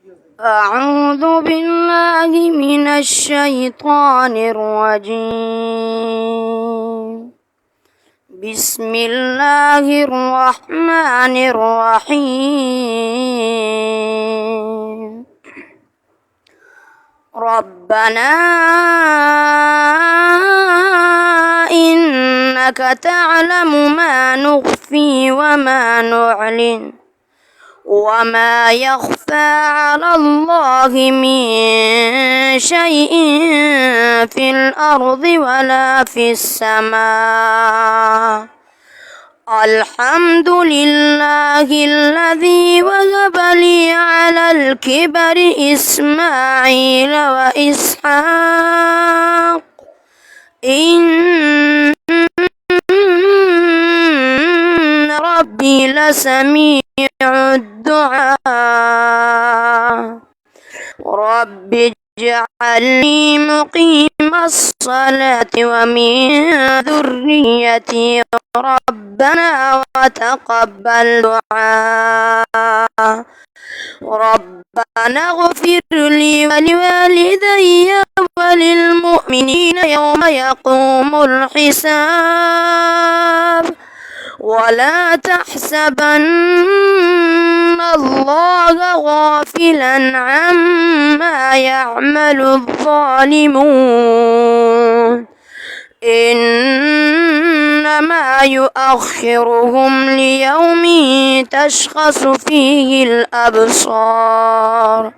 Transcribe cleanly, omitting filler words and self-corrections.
أعوذ بالله من الشيطان الرجيم. بسم الله الرحمن الرحيم. ربنا إنك تعلم ما نخفي وما نعلن وما يخفى على الله من شيء في الأرض ولا في السماء. الحمد لله الذي وهب لي على الكبر إسماعيل وإسحاق إن ربي لسميع الدعاء. رب اجعلني مقيم الصلاة ومن ذريتي ربنا وتقبل دعاء. ربنا اغفر لي ولوالدي وللمؤمنين يوم يقوم الحساب. ولا تحسبن الله غافلا عما يعمل الظالمون إنما يؤخرهم ليوم تشخص فيه الأبصار.